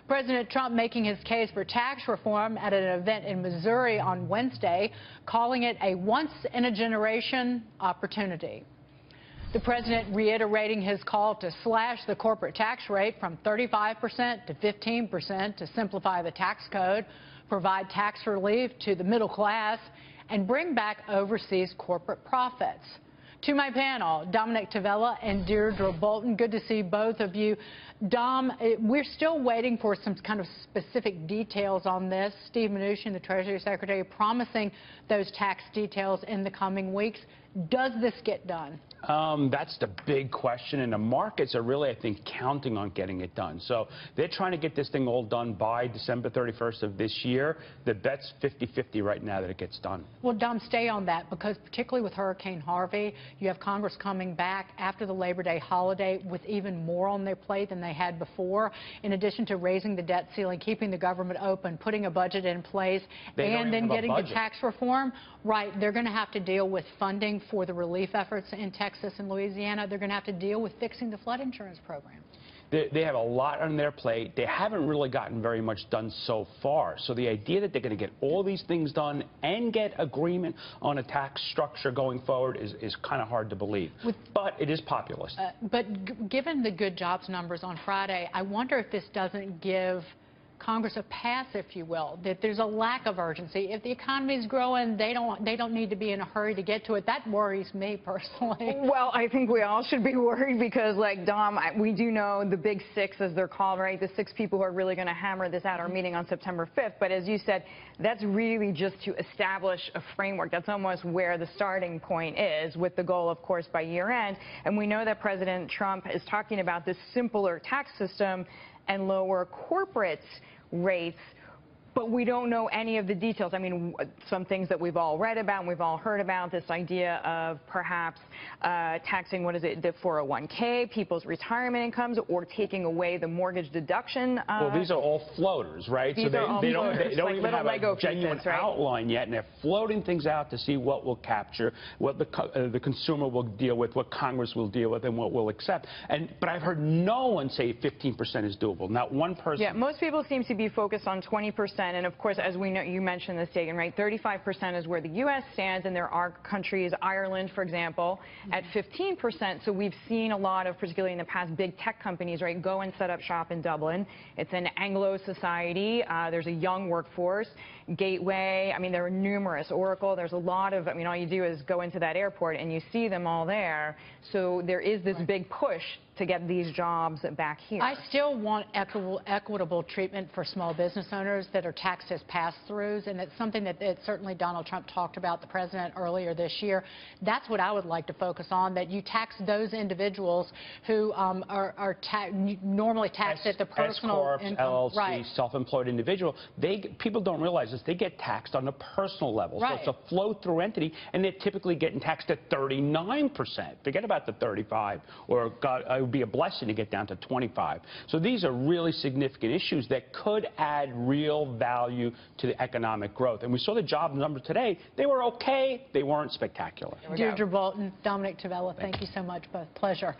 President Trump making his case for tax reform at an event in Missouri on Wednesday, calling it a once-in-a-generation opportunity. The president reiterating his call to slash the corporate tax rate from 35% to 15% to simplify the tax code, provide tax relief to the middle class, and bring back overseas corporate profits. To my panel, Dominick, Tavella, and Deirdre Bolton. Good to see both of you. Dom, we're still waiting for some kind of specific details on this. Steve Mnuchin, the Treasury Secretary, promising those tax details in the coming weeks. Does this get done? That's the big question, and the markets are really, I think, counting on getting it done. So they're trying to get this thing all done by December 31st of this year. The bet's 50-50 right now that it gets done. Well, Dom, stay on that, because particularly with Hurricane Harvey, you have Congress coming back after the Labor Day holiday with even more on their plate than they had before, in addition to raising the debt ceiling, keeping the government open, putting a budget in place, and then getting the tax reform. Right, they're going to have to deal with funding for the relief efforts in Texas and Louisiana. They're going to have to deal with fixing the flood insurance program. They have a lot on their plate. They haven't really gotten very much done so far. So the idea that they're going to get all these things done and get agreement on a tax structure going forward is kind of hard to believe. But it is populist. But given the good jobs numbers on Friday, I wonder if this doesn't give Congress a pass, if you will, that there's a lack of urgency. If the economy is growing, they don't need to be in a hurry to get to it. That worries me personally. Well, I think we all should be worried because, like Dom, we do know the big six, as they're called, right? The six people who are really going to hammer this out are meeting on September 5th. But as you said, that's really just to establish a framework. That's almost where the starting point is, with the goal, of course, by year end. And we know that President Trump is talking about this simpler tax system and lower corporate rates, but we don't know any of the details. I mean, some things that we've all read about and we've all heard about, this idea of perhaps taxing, what is it, the 401k, people's retirement incomes, or taking away the mortgage deduction. Well, these are all floaters, right? These so are all they floaters, don't like even have Lego a genuine pieces, right? outline yet, and they're floating things out to see what will capture, what the consumer will deal with, what Congress will deal with, and what will accept. But I've heard no one say 15% is doable. Not one person. Yeah, most people seem to be focused on 20%. And of course, as we know, you mentioned this, Dagan, right? 35% is where the U.S. stands, and there are countries, Ireland, for example, at 15%. So we've seen a lot of, particularly in the past, big tech companies, right, go and set up shop in Dublin. It's an Anglo society. There's a young workforce. Gateway, I mean, there are numerous. Oracle, there's a lot of, I mean, all you do is go into that airport and you see them all there. So there is this big push to get these jobs back here. I still want equitable treatment for small business owners that are taxed as pass-throughs, and it's something that certainly Donald Trump talked about, the president, earlier this year. That's what I would like to focus on, that you tax those individuals who are normally taxed at the personal income. LLC, right. Self-employed individual. People don't realize this. They get taxed on a personal level. Right. So it's a flow-through entity, and they're typically getting taxed at 39%. Forget about the 35, or it would be a blessing to get down to 25. So these are really significant issues that could add real value to the economic growth. And we saw the job numbers today. They were okay. They weren't spectacular. Deirdre Bolton, Dominick, Tavella, thank you so much both. Pleasure.